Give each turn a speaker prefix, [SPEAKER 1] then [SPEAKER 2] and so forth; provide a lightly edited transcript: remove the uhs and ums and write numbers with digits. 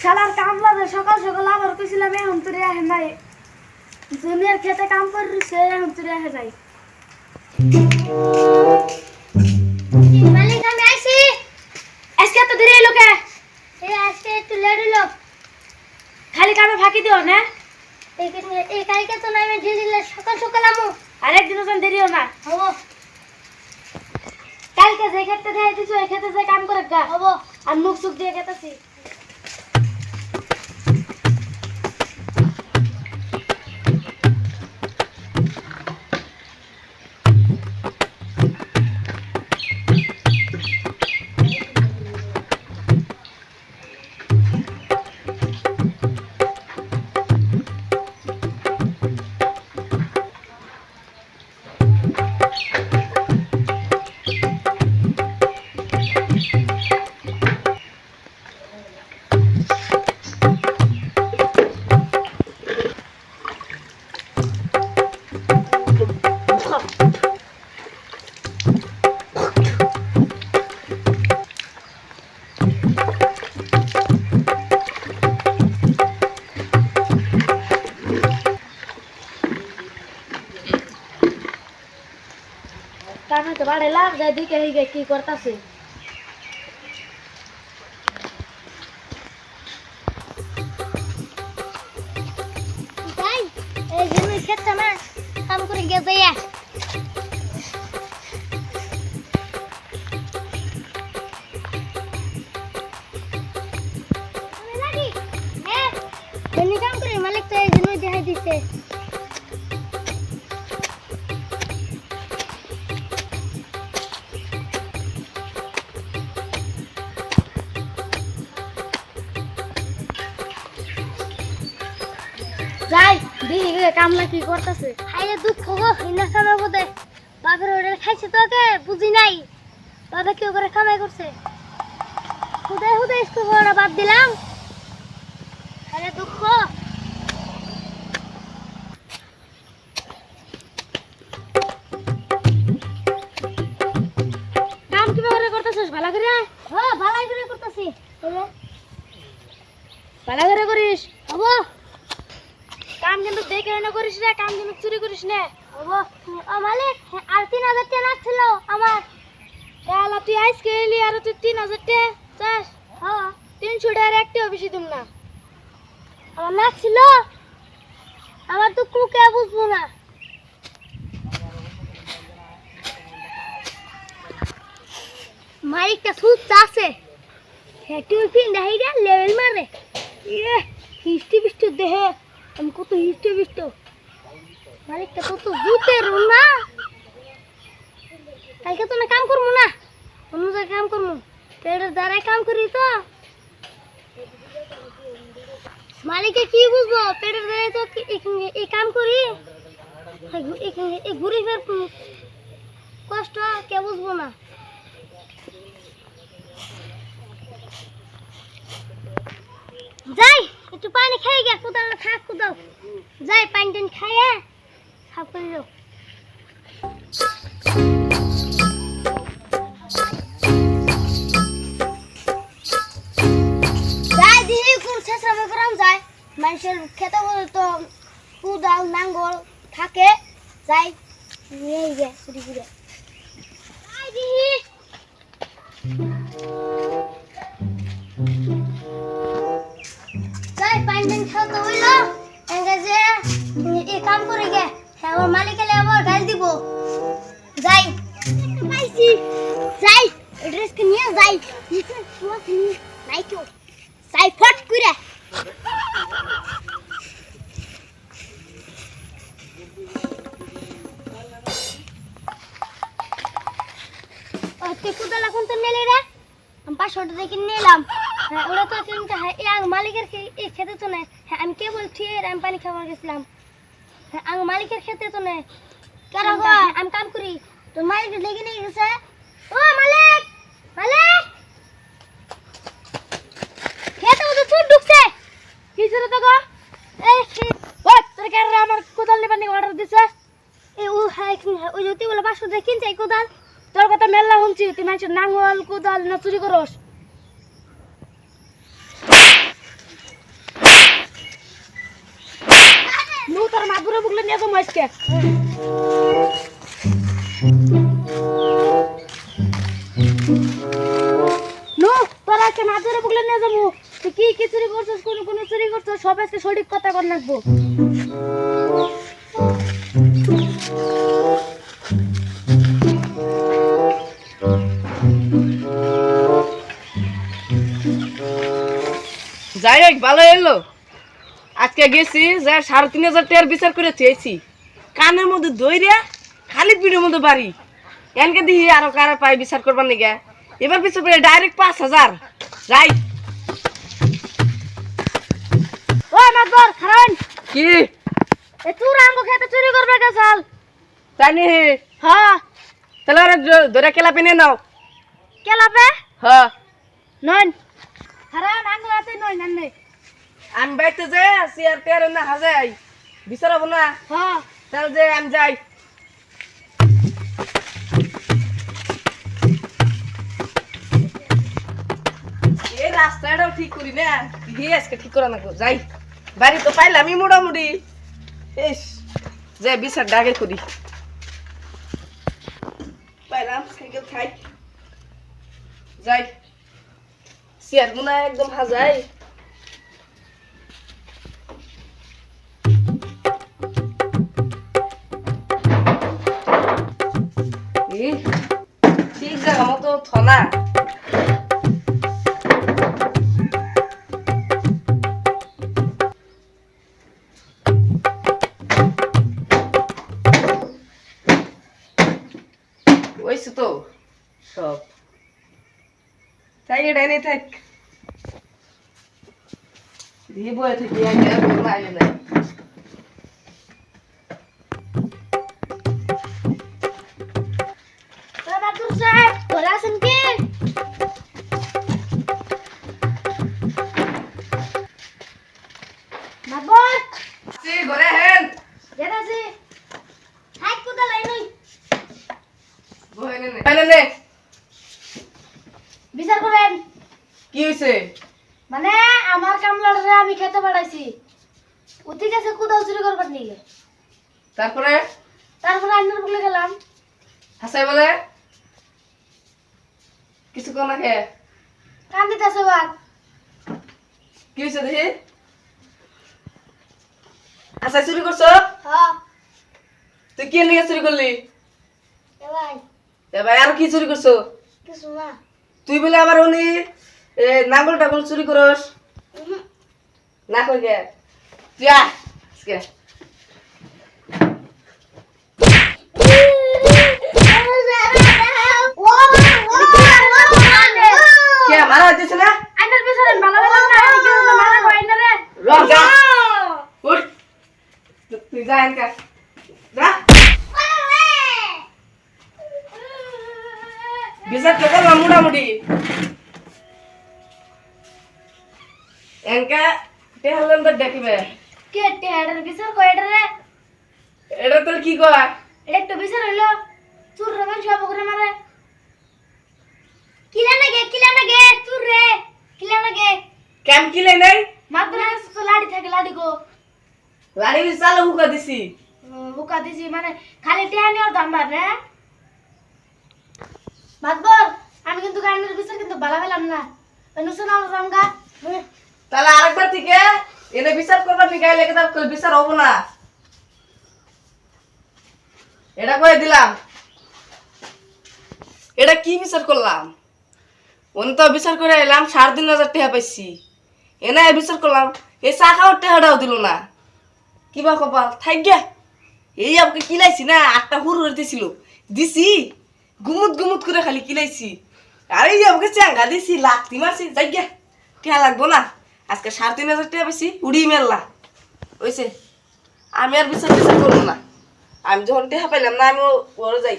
[SPEAKER 1] শালার কামলা দে সকাল সকাল আবার কইছিলাম এখন তুই আহে নাই জুনিয়র খেতে কাম করি সে এখন তুই আহে নাই
[SPEAKER 2] মালিক আমি আইছি
[SPEAKER 1] আজকে তো দেরি হলো কে
[SPEAKER 2] এই আজকে একটু লেট হলো
[SPEAKER 1] খালি কামে ফাঁকি দিও না
[SPEAKER 2] এই কালকে তো না আমি দিলে সকাল সকাল আমু
[SPEAKER 1] আরেকদিনও যেন দেরিও না
[SPEAKER 2] হবো
[SPEAKER 1] কালকে যে খেতে দেয় দিছো এই খেতে যে কাম করে গা
[SPEAKER 2] হবো
[SPEAKER 1] আর মুখ সুখ দিয়ে খেতেছি কামে তো বাড়ে লাগ যায় দিকে হিগে কি করতাছে
[SPEAKER 2] যাই এই জন্য খেতে না কাম করে গে যাইয়া কাম করে মালিক তো এই জন্য দেখাই দিচ্ছে
[SPEAKER 1] যাই দিকে কামলা কি করতাছে
[SPEAKER 2] হাইরে দুঃখ গো ইনা কামাই বদে বাপের ওরে খাইছে তোকে বুঝি নাই দাদা কেউ করে কামাই করছে হুদে হুদে স্কুল পড়া বাদ দিলাম হাইরে দুঃখ
[SPEAKER 1] কাম কিভাবে করতেছিস ভালো করে
[SPEAKER 2] হ্যাঁ ভালাই করে করতেছি
[SPEAKER 1] ভালো করে করিস
[SPEAKER 2] হবো
[SPEAKER 1] কাম কিন্তু দেখে না করিস না কাম কিন্তু চুরি করিস না
[SPEAKER 2] হবো ও মালিক আর 3000 টাকা ছিল আমার
[SPEAKER 1] এলা তুই আজকে এলি আর তুই 3000 টাকা চাস
[SPEAKER 2] হ্যাঁ
[SPEAKER 1] 300 টাকার একটাও বেশি দিম না
[SPEAKER 2] আমার না ছিল আমার তো কুকে বুঝবো না মালিকটা সুস্থ আছে হেঁটু ফিন দেখাইরা লেভেল মারে ইয়ে হিস্টি বিস্টি দেহে আমি কত হিস্টি বিষ্ট মালিকটা কত জুতের না কালকে তো না কাম করবো না অন্য জায়গায় কাম করবো পেটের দ্বারাই কাম করি তো মালিকে কি বুঝবো পেটের দ্বারাই তো এই কাম করি এই ঘুরি ফের কষ্ট কে বুঝবো না যাই একটু পানি খাই গে কোদাল থাক কোদাল যাই পানি টানি খাইয়ে সাফ করে যাও যাই দিদি কোন শেষে করাম যায় মানুষের খেতে বলে তো কোদাল নাঙ্গল থাকে যাই নিয়ে গে চুরি করে যাই দিদি যাই পানি টানি খাওয়া তো হইলো যে এই কাম করে গে হ্যাঁ আমার মালিক এলে আবার গাল দিব যাই পাইছি যাই ড্রেসকে নিয়ে যাই নাই কেউ যাই ফট করে কোদাল এখন তো নেলে রে আমি 500 টাকা দেখে নিলাম হ্যাঁ ওরা তো চিন্তা হ্যাঁ মালিকের খেতে তো নেই হ্যাঁ আমি কে বলছি আমি পানি খাবার গেছিলাম হ্যাঁ আমার মালিকের খেতে তো নেই কারণ আমি কাম করি তো মালিক লেগে নিয়ে গেছে ও মালিক মালিক খেতে ওদের চুট ঢুকছে
[SPEAKER 1] কি ছিল তো গো
[SPEAKER 2] এই
[SPEAKER 1] ওই তোর কে আমার কোদাল নিবানি অর্ডার দিছে
[SPEAKER 2] এই ও হ্যাঁ ওই যদি বলে 500 টাকা কিনছে এই কোদাল
[SPEAKER 1] তোর কথা মেলা শুনছি তুই মানুষের নাঙ্গল কোদাল না চুরি করস নু তোর মাদুরে বুকলে নিয়ে যাবো আজকে নু তোর আজকে মাদুরে বুকলে নিয়ে যাবো তুই কি কি চুরি করছিস কোন চুরি করছিস সব আজকে সঠিক কথা কর লাগবো
[SPEAKER 3] যাই হোক ভালো এলো আজকে গেছি যা ৩,৫০০ টাকার বিচার করে চেয়েছি কানের মধ্যে দইরা খালি পিঠের মধ্যে বাড়ি এনকে দিহি আরো কারা পাই বিচার করবার নিগে এবার বিচার করে ডাইরেক্ট ৫,০০০ যাই
[SPEAKER 1] ও মাদবর খারান
[SPEAKER 3] কি
[SPEAKER 1] এ তুই রাঙ্গো খেতে চুরি করবে গেছাল
[SPEAKER 3] জানি
[SPEAKER 1] হ্যাঁ
[SPEAKER 3] তাহলে ওরা ধরে কেলা পেনে নাও
[SPEAKER 1] কেলাবে
[SPEAKER 3] হ্যাঁ
[SPEAKER 1] নন খারান আঙ্গো রাতে নয় নান্নে
[SPEAKER 3] আমি বাইতে যে চেয়ার টেয়ার না হাজাই বিচার হবো না
[SPEAKER 1] হ্যাঁ
[SPEAKER 3] তাহলে যে আমি যাই এই রাস্তাটাও ঠিক করি না আজকে ঠিক করা না যাই বাড়ি তো পাইলামই মোটামুটি এস যে বিচার ডাকে করি পাইলাম সাইকেল খাই যাই চেয়ার গুনা একদম হাজাই ঠিক জায়গা মতো থনা ওইসে তো সব তাই এটাই নেই থাক দিয়ে বয়ে থাকি আগে নাই
[SPEAKER 1] মাদুর সাহেব তোরা আছেন কি মাদবর
[SPEAKER 3] সে ঘরে হেন
[SPEAKER 1] গেদাছি হাই কুদা লাই নই
[SPEAKER 3] বহে নে
[SPEAKER 1] বিচার করেন
[SPEAKER 3] কি হইছে
[SPEAKER 1] মানে আমার কামলারে আমি খেতে পাঠাইছি উঠে গেছে কুদাল চুরি করবার নিয়ে
[SPEAKER 3] তারপরে
[SPEAKER 1] তারপরে আন্নার বলে গেলাম
[SPEAKER 3] হাসাই বলে কিছু কোন না খেয়ে
[SPEAKER 1] কান দিতেছে বাদ
[SPEAKER 3] কি হয়েছে দেখি আচ্ছা চুরি করছো
[SPEAKER 1] হ্যাঁ
[SPEAKER 3] তুই কি নিয়ে চুরি করলি
[SPEAKER 1] এলাই
[SPEAKER 3] এবার আর কি চুরি করছো
[SPEAKER 1] কিছু না
[SPEAKER 3] তুই বলে আবার উনি নাঙ্গল টাঙ্গল চুরি করস না কই গে তুই আজকে কে মারা হইতেছে না
[SPEAKER 1] আন্নার পিছনে ভালো ভালো না আমি কি মারা কই না রে
[SPEAKER 3] রং যা উঠ তুই যা এনকা যা বিচার তো করলাম মোটামুটি এনকা টেহলেন তো দেখিবে
[SPEAKER 1] কে টেডার বিচার কই এটা রে
[SPEAKER 3] এটা তোর কি কয়
[SPEAKER 1] এটা একটু বিচার হইলো চুর রবেন সব করে মারে কিলা না গে চুর রে কিলা না গে
[SPEAKER 3] কেম কিলে নাই
[SPEAKER 1] মাদুরে তো লাড়ি থাকে লাড়ি গো
[SPEAKER 3] লাড়ি চালু হুকা দিছি
[SPEAKER 1] হুকা দিছি মানে খালি টেহানি আর দাম মার রে মাদবর আমি কিন্তু গানের বিচার কিন্তু ভালো পেলাম না অনুসন আমার রামগা
[SPEAKER 3] তাহলে আরেকবার থেকে এনে বিচার করবার নি গাইলে তার বিচার হবো না এটা কয়ে দিলাম এটা কি বিচার করলাম উনি তো বিচার করে এলাম ৩,৫০০ টাকা পাইছি এনে বিচার করলাম এই চা খাওয়ার টাকাটাও দিল না কিবা কপাল থাক গে এই আমাকে কিলাইছি না ৮টা হুর দিছিল দিছি গুমুত করে খালি কিলাইছি আর এই আমাকে চ্যাঙ্গা দিছি লাত্তি মারছি যাই গে টাকা লাগবো না আজকে ৩,৫০০ টাকা পাইছি উড়ি মেললা ওইছে আমি আর বিচার করবো না আমি যখন টাকা পাইলাম না আমি ওরে যাই